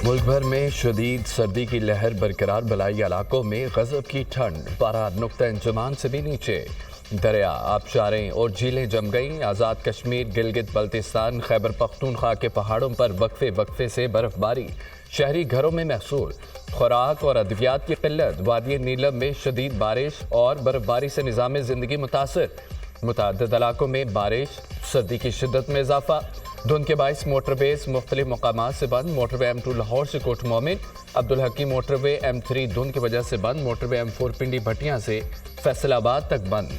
मुल्क भर में शदीद सर्दी की लहर बरकरार, बलाई इलाकों में गजब की ठंड, पारा नुक्ता इंजमान से भी नीचे। दरिया, आबशारें और झीलें जम गईं। आज़ाद कश्मीर, गिलगित बल्तिस्तान, खैबर पख्तूनख्वा के पहाड़ों पर वक्फे वक्फे से बर्फबारी, शहरी घरों में महसूल। खुराक और अद्वियात की किल्लत, वादी नीलम में शदीद बारिश और बर्फबारी से निज़ाम ज़िंदगी मुतासर। मुतअद्दिद इलाकों में बारिश, सर्दी की शिद्दत में इजाफा। धुंध के बाइस मोटरवेज मुख्तलिफ मकामात से बंद। मोटरवे M2 लाहौर से कोट मोमिन, अब्दुल हकीम मोटरवे M3 धुंध की वजह से बंद। मोटरवे M4 पिंडी भटियां से फैसलाबाद तक बंद।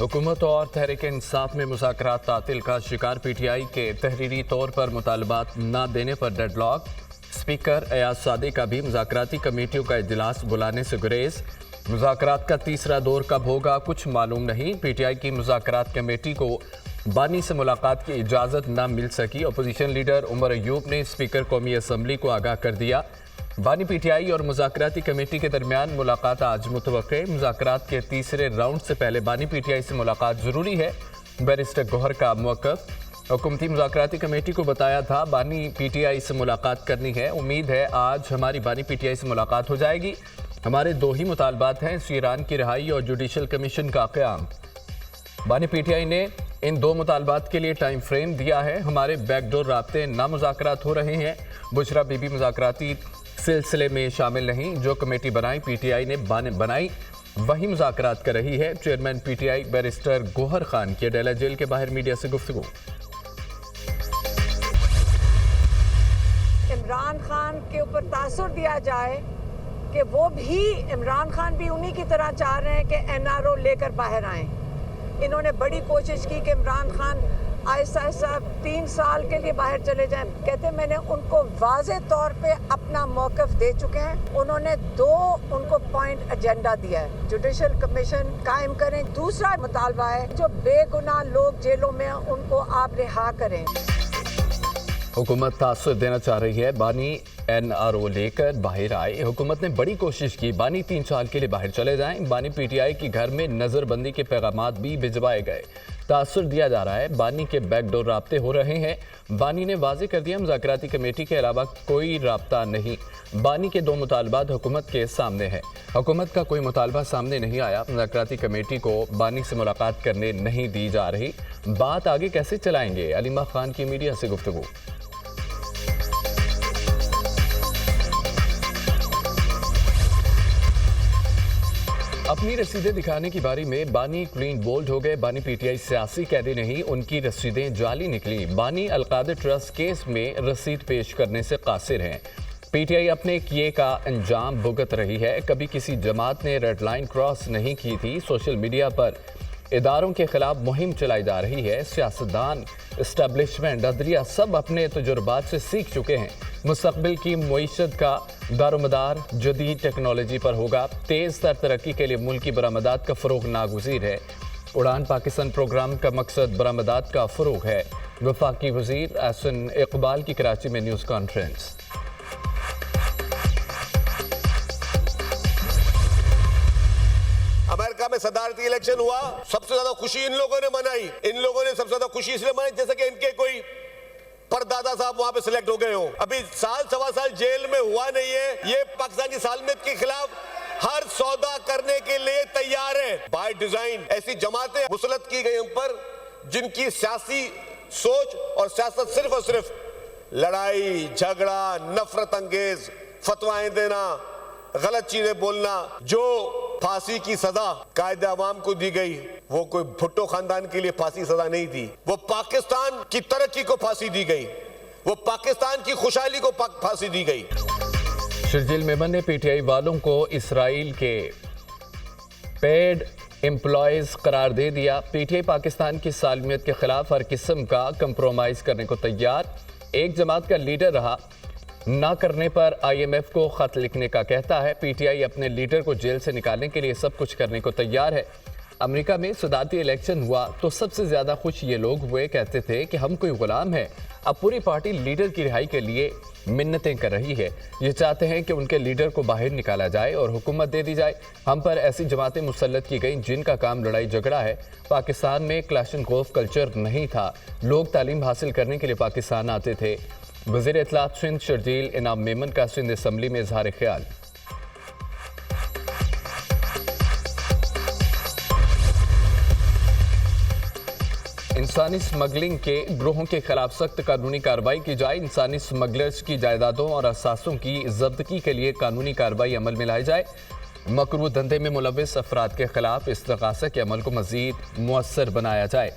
हुकूमत और तहरीक इंसाफ में मुज़ाकरात तातिल का शिकार। PTI के तहरीरी तौर पर मुतालबात न देने पर डेडलॉक। स्पीकर अयाज सादी का भी मुज़ाकराती कमेटियों का इजलास बुलाने से गुरेज। मुज़ाकरात का तीसरा दौर कब होगा कुछ मालूम नहीं। PTI की मुज़ाकरात कमेटी को बानी से मुलाकात की इजाज़त न मिल सकी। अपोजिशन लीडर उमर अयूब ने स्पीकर कौमी असम्बली को आगाह कर दिया। बानी PTI और मुज़ाकराती कमेटी के दरमियान मुलाकात आज मुतवक्के। मुज़ाकरात के तीसरे राउंड से पहले बानी PTI से मुलाकात ज़रूरी है। बैरिस्टर गौहर का मौक़िफ़। हुकूमती मुज़ाकराती कमेटी को बताया था बानी PTI से मुलाकात करनी है। उम्मीद है आज हमारी बानी PTI से मुलाकात हो जाएगी। हमारे दो ही मुतालबात हैं, शीरान की रिहाई और जुडिशल कमीशन का क़याम। बानी PTI ने इन दो मुतालबात के लिए टाइम फ्रेम दिया है। हमारे बैकडोर राब्ते ना मुज़ाकरात हो रहे हैं। बुशरा बीबी मुज़ाकराती सिलसिले में शामिल नहीं। जो कमेटी बनाई PTI ने बनाई वही मुज़ाकरात कर रही है। Chairman PTI barrister Gauhar Khan की अडेला जेल के बाहर मीडिया से गुफ्तगू। इमरान खान के ऊपर तासुर दिया जाए कि वो भी, इमरान खान भी उन्हीं की तरह चाह रहे हैं कि NRO लेकर बाहर आए। इन्होंने बड़ी कोशिश की कि इमरान खान आहिस्ता आहिस्ता 3 साल के लिए बाहर चले जाएं। कहते मैंने उनको वाज़े तौर पे अपना मौक़िफ़ दे चुके हैं। उन्होंने उनको पॉइंट एजेंडा दिया है, जुडिशल कमीशन कायम करें। दूसरा मुतालबा है जो बेगुनाह लोग जेलों में उनको आप रिहा करें। हुकूमत तासुर देना चाह रही है, बानी NRO लेकर बाहर आए। हुकूमत ने बड़ी कोशिश की बानी 3 साल के लिए बाहर चले जाएं। बानी PTI की घर में नज़रबंदी के पैगामात भी भिजवाए गए। तासुर दिया जा रहा है, बानी के बैकडोर राब्ते हो रहे हैं। बानी ने वाज़ेह कर दिया मुज़ाकराती कमेटी के अलावा कोई राब्ता नहीं। बानी के 2 मुतालबात हुकूमत के सामने हैं। हुकूमत का कोई मुतालबा सामने नहीं आया। मुज़ाकराती कमेटी को बानी से मुलाकात करने नहीं दी जा रही। बात आगे कैसे चलाएंगे? अलीमा खान की मीडिया से गुफ्तगू। अपनी रसीदें दिखाने की बारी में बानी क्लीन बोल्ड हो गए। बानी PTI सियासी कैदी नहीं, उनकी रसीदें जाली निकली। बानी अलकादर ट्रस्ट केस में रसीद पेश करने से कासिर हैं। PTI अपने किए का अंजाम भुगत रही है। कभी किसी जमात ने रेड लाइन क्रॉस नहीं की थी। सोशल मीडिया पर इदारों के खिलाफ मुहिम चलाई जा रही है। सियासतदान, इस्टेब्लिशमेंट, अदलिया सब अपने तजुर्बात से सीख चुके हैं। मुस्तकबिल की मईशत का दारोमदार जदीद टेक्नोलॉजी पर होगा। तेज़ तर तरक्की के लिए मुल्की बरामदात का फ़रोग नागुज़ीर है। उड़ान पाकिस्तान प्रोग्राम का मकसद बरामदात का फ़रोग है। वफाकी वज़ीर एहसन इकबाल की कराची में न्यूज़ कॉन्फ्रेंस। अमेरिका में सदारती इलेक्शन हुआ, सबसे ज्यादा खुशी इन लोगों ने मनाई। इन लोगों ने सबसे ज्यादा खुशी इसलिए मनाई जैसे कि इनके कोई परदादा साहब वहां पे सिलेक्ट हो गए हो। अभी साल सवा साल जेल में हुआ नहीं है। ये पाकिस्तानी सालमियत के खिलाफ हर सौदा करने के लिए तैयार है। बाय डिजाइन ऐसी जमातें मुसलत की गई उन पर जिनकी सियासी सोच और सियासत सिर्फ और सिर्फ लड़ाई झगड़ा, नफरत अंगेज फतवाएं देना, गलत चीजें बोलना। जो फांसी की सजा कायदे अवाम को दी गई वो कोई भुट्टो खानदान के लिए फांसी सजा नहीं थी। वो पाकिस्तान की तरक्की को फांसी दी गई, वो पाकिस्तान की खुशहाली को फांसी दी गई। शर्जील मेमन ने PTI वालों को इसराइल के पेड एम्प्लॉयज करार दे दिया। PTI पाकिस्तान की सालमियत के खिलाफ हर किस्म का कंप्रोमाइज करने को तैयार। एक जमात का लीडर रहा, ना करने पर IMF को खत लिखने का कहता है। PTI अपने लीडर को जेल से निकालने के लिए सब कुछ करने को तैयार है। अमेरिका में सदारती इलेक्शन हुआ तो सबसे ज्यादा खुश ये लोग हुए, कहते थे कि हम कोई गुलाम है, अब पूरी पार्टी लीडर की रिहाई के लिए मिन्नतें कर रही है। ये चाहते हैं कि उनके लीडर को बाहर निकाला जाए और हुकूमत दे दी जाए। हम पर ऐसी जमातें मुसल्लत की गई जिनका काम लड़ाई झगड़ा है। पाकिस्तान में क्लैशनकोफ कल्चर नहीं था। लोग तालीम हासिल करने के लिए पाकिस्तान आते थे। वज़ीर इत्तलात सिंध शर्जील इनाम मेमन का सिंध असम्बली में इजहार ख्याल। इंसानी स्मगलिंग के ग्रोहों के खिलाफ सख्त कानूनी कार्रवाई की जाए। इंसानी स्मगलर्स की जायदादों और असासों की जब्तगी के लिए कानूनी कार्रवाई अमल में लाई जाए। मकरू धंधे में मुलविस अफराद के खिलाफ इस्तगासा के अमल को मजीद मुअस्सर बनाया जाए।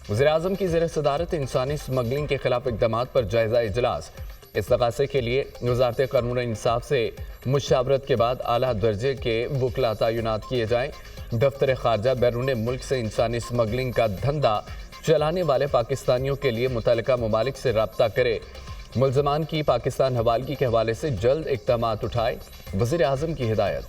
वज़ीर आज़म की ज़ेर सदारत इंसानी स्मगलिंग के खिलाफ इक़दामात पर जायजा इजलास। इस्तगासे के लिए वज़ारत क़ानून इंसाफ से मुशावरत के बाद आला दर्जे के वकला तैनात किए जाएँ। दफ्तर ख़ारजा बैरून मुल्क से इंसानी स्मगलिंग का धंधा चलाने वाले पाकिस्तानियों के लिए मुतल्लिका ममालिक से रब्ता करे। मुल्ज़मान की पाकिस्तान हवालगी के हवाले से जल्द इक़दामात उठाए। वज़ीर आज़म की हिदायत।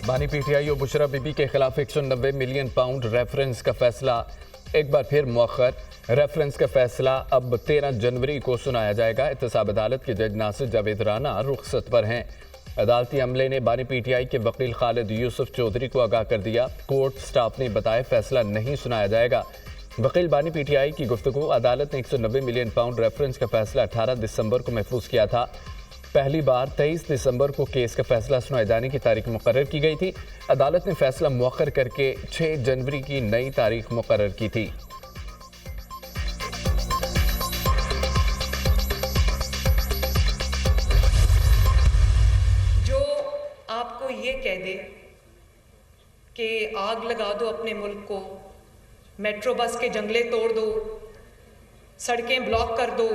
बानी पीटीआई और बुशरा बीबी के खिलाफ 190 मिलियन पाउंड रेफरेंस का फैसला एक बार फिर मुअख्खर। रेफरेंस का फैसला अब 13 जनवरी को सुनाया जाएगा। एहतसाब अदालत के जज नासिर जावेद राना रुखसत पर हैं। अदालती अमले ने बानी पीटीआई के वकील खालिद यूसुफ चौधरी को आगाह कर दिया। कोर्ट स्टाफ ने बताया फैसला नहीं सुनाया जाएगा। वकील बानी पीटीआई की गुफ्तगू। अदालत ने 190 मिलियन पाउंड रेफरेंस का फैसला 18 दिसंबर को महफूज किया था। पहली बार 23 दिसंबर को केस का फैसला सुनाए जाने की तारीख मुकर्रर की गई थी। अदालत ने फैसला मुअख्खर करके 6 जनवरी की नई तारीख मुकर्रर की थी। ये कह दे कि आग लगा दो अपने मुल्क को, मेट्रो बस के जंगले तोड़ दो, सड़कें ब्लॉक कर दो,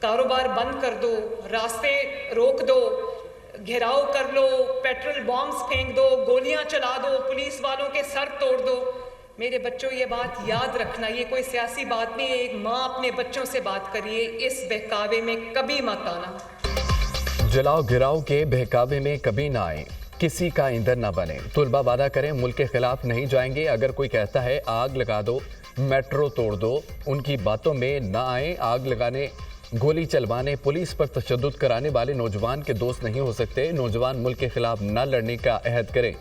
कारोबार बंद कर दो, रास्ते रोक दो, घेराव कर लो, पेट्रोल बॉम्ब्स फेंक दो, गोलियां चला दो, पुलिस वालों के सर तोड़ दो। मेरे बच्चों ये बात याद रखना, ये कोई सियासी बात नहीं है। एक माँ अपने बच्चों से बात करिए, इस बहकावे में कभी मत आना। जलाओ गिराओ के बहकावे में कभी ना आए, किसी का ईंधन ना बने। तुलबा वादा करें मुल्क के खिलाफ नहीं जाएंगे। अगर कोई कहता है आग लगा दो, मेट्रो तोड़ दो, उनकी बातों में ना आए। आग लगाने, गोली चलवाने, पुलिस पर तशद्दुद कराने वाले नौजवान के दोस्त नहीं हो सकते। नौजवान मुल्क के खिलाफ न लड़ने का अहद करें।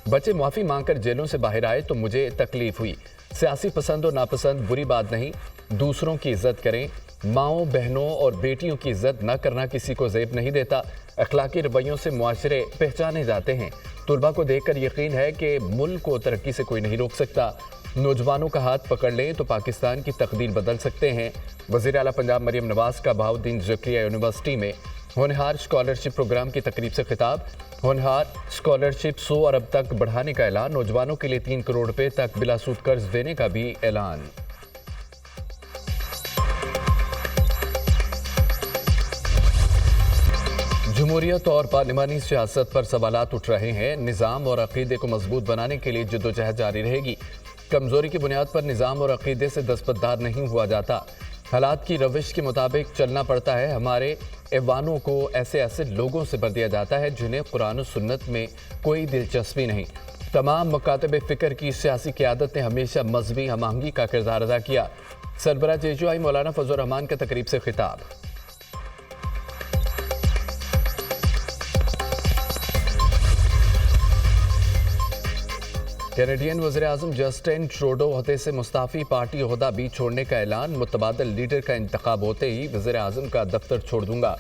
बच्चे माफ़ी मांगकर जेलों से बाहर आए तो मुझे तकलीफ हुई। सियासी पसंद और नापसंद बुरी बात नहीं, दूसरों की इज्जत करें। माओं, बहनों और बेटियों की इज्जत न करना किसी को ज़ेब नहीं देता। अखलाकी रवैयों से मुआशरे पहचाने जाते हैं। तुलबा को देखकर यकीन है कि मुल्क को तरक्की से कोई नहीं रोक सकता। नौजवानों का हाथ पकड़ लें तो पाकिस्तान की तकदीर बदल सकते हैं। वज़ीर आला पंजाब मरियम नवाज का बहाउद्दीन ज़करिया यूनिवर्सिटी में होनहार स्कॉलरशिप प्रोग्राम की तकरीब से खिताब। होनहार स्कॉलरशिप 100 अरब तक बढ़ाने का ऐलान। नौजवानों के लिए 3 करोड़ रुपए तक बिलासूद कर्ज देने का भी ऐलान। जमहूरियत और पार्लिमानी सियासत पर सवालात उठ रहे हैं। निज़ाम और अक़ीदे को मजबूत बनाने के लिए जद्दोजहद जारी रहेगी। कमज़ोरी की बुनियाद पर निज़ाम और अक़ीदे से दस्तबरदार नहीं हुआ जाता। हालात की रविश के मुताबिक चलना पड़ता है। हमारे ऐवानों को ऐसे लोगों से भर दिया जाता है जिन्हें कुरान और सुन्नत में कोई दिलचस्पी नहीं। तमाम मकातब फ़िक्र की सियासी क़यादत ने हमेशा मजहबी हमआहंगी का किरदार अदा किया। सरबराह JUI मौलाना फजल रहमान का तकरीब से खिताब। कैनेडियन वज़ीर-ए-आज़म जस्टिन ट्रूडो ओहदे से मुस्ताफ़ी, पार्टी ओहदा भी छोड़ने का ऐलान। मुतबादल लीडर का इंतखाब होते ही वज़ीर-ए-आज़म का दफ्तर छोड़ दूंगा।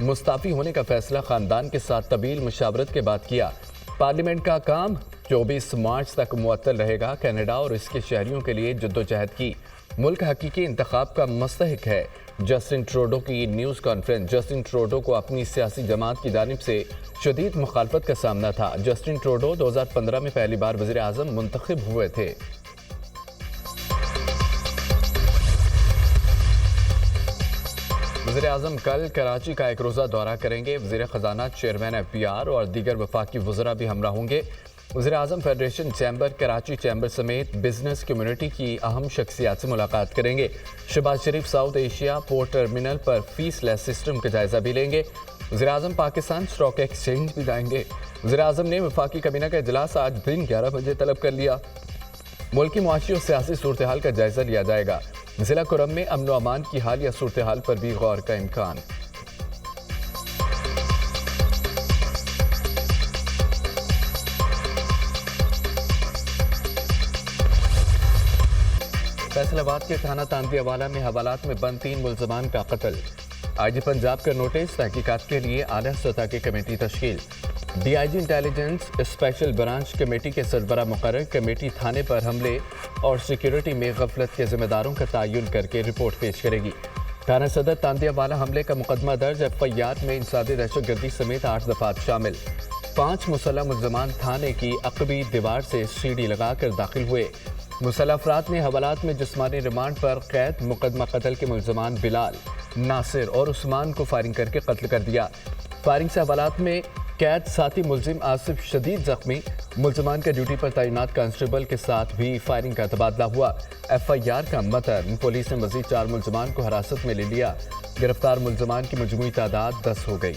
मुस्ताफ़ी होने का फैसला ख़ानदान के साथ तवील मुशावरत के बाद किया। पार्लियामेंट का काम 24 मार्च तक मुअत्तल रहेगा। कनाडा और इसके शहरियों के लिए जद्दोजहद की। मुल्क हकीकी इंतखाब का मुस्तहिक है। जस्टिन ट्रूडो की न्यूज़ कॉन्फ्रेंस। जस्टिन ट्रूडो को अपनी सियासी जमात की जानिब से शदीद मुखालफत का सामना था। जस्टिन ट्रूडो 2015 में पहली बार वज़ीर आज़म मुंतखब हुए थे। वज़ीर आज़म कल कराची का एक रोज़ा दौरा करेंगे। वज़ीर ख़जाना, चेयरमैन FPR और दीगर वफाकी वज़रा भी हमरा होंगे। वज़ीर आज़म फेडरेशन चैम्बर, कराची चैम्बर समेत बिजनेस कम्युनिटी की अहम शख्सियात से मुलाकात करेंगे। शहबाज शरीफ साउथ एशिया पोर्ट टर्मिनल पर फीस लेस सिस्टम का जायजा भी लेंगे। वज़ीर-ए-आज़म पाकिस्तान स्टॉक एक्सचेंज भी जाएंगे। वज़ीर-ए-आज़म ने वफाकी kabinah का इजलास आज दिन 11 बजे तलब कर लिया। मुल्क की मुआशी और सियासी सूरत हाल का जायजा लिया जाएगा। जिला कुरम में अमन व अमान की हालिया सूरत हाल पर भी गौर का इम्कान। फैसलाबाद के थाना तांदियावाला में हवालात में बंद 3 मुल्ज़मान का कत्ल। आईजी पंजाब का नोटिस, तहकीकात के लिए आला सतह की कमेटी तश्कील। DIG intelligence special branch committee के सरबराह मुकर्रर, कमेटी थाने पर हमले और सिक्योरिटी में गफलत के जिम्मेदारों का तयन करके रिपोर्ट पेश करेगी। थाना सदर तांदियावाला हमले का मुकदमा दर्ज, एफआईआर में इंसादी दहशतगर्दी समेत 8 दफात शामिल। 5 मुसल्लह मुल्ज़मान थाने की अकबी दीवार से सीढ़ी लगाकर दाखिल हुए। मुसल्लह अफराद ने हवालात में जिस्मानी रिमांड पर कैद। मुकदमा कत्ल के मुल्ज़मान बिलाल, नासिर और उस्मान को फायरिंग करके कत्ल कर दिया। फायरिंग से हवालात में कैद साथी मुल्जिम आसिफ शदीद जख्मी। मुल्ज़मान के ड्यूटी पर तैनात कांस्टेबल के साथ भी फायरिंग का तबादला हुआ। एफआईआर का मतन, पुलिस ने मजीद 4 मुल्ज़मान को हिरासत में ले लिया। गिरफ्तार मुल्ज़मान की मजमूई तादाद 10 हो गई।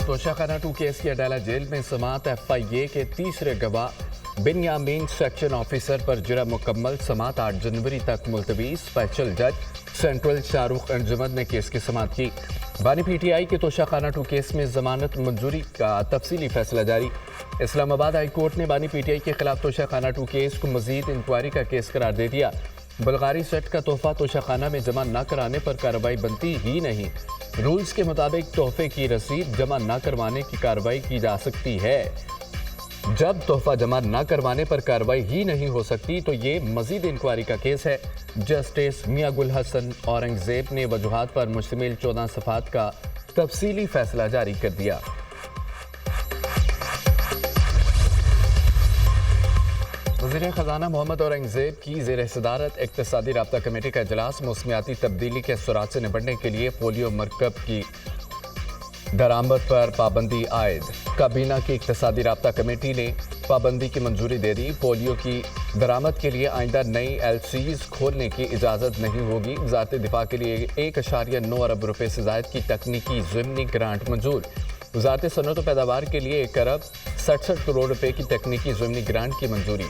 तोशाखाना 2 केस की अडाला जेल में समात। एफआईए के तीसरे गवाह बिनयामीन सेक्शन ऑफिसर पर जुर्म मुकम्मल। समात 8 जनवरी तक मुलतवी। स्पेशल जज सेंट्रल शाहरुख अंजुमन ने केस की समात की। बानी पीटीआई के तोशाखाना 2 केस में जमानत मंजूरी का तफसीली फैसला जारी। इस्लामाबाद हाई कोर्ट ने बानी पीटीआई के खिलाफ तोशाखाना 2 केस को मजीद इंक्वायरी का केस करार दे दिया। बुल्गारी सेट का तोहफा तोशाखाना में जमा न कराने पर कार्रवाई बनती ही नहीं। रूल्स के मुताबिक तोहफे की रसीद जमा न करवाने की कार्रवाई की जा सकती है। जब तोहफा जमा न करवाने पर कार्रवाई ही नहीं हो सकती तो ये मजीद इंक्वायरी का केस है। जस्टिस मियां गुल हसन औरंगजेब ने वजूहात पर मुश्तमिल 14 सफ़ात का तफसीली फैसला जारी कर दिया। वज़ीर ख़जाना मोहम्मद औरंगजेब की ज़ेर सदारत इक़्तिसादी राब्ता कमेटी का इजलास। मौसमियाती तब्दीली के असरात से निपटने के लिए पोलियो मरकब की दरामद पर पाबंदी आयद। काबीना की इक़्तिसादी राब्ता कमेटी ने पाबंदी की मंजूरी दे दी। पोलियो की दरामद के लिए आइंदा नई एलसीज खोलने की इजाज़त नहीं होगी। वज़ारत दिफा के लिए 1.9 अरब रुपये से ज़ायद की तकनीकी ज़िमनी ग्रांट मंजूर। वज़ारत सनअत व पैदावार के लिए 1 अरब 67 करोड़ रुपए की तकनीकी ज़िमनी ग्रांट की मंजूरी।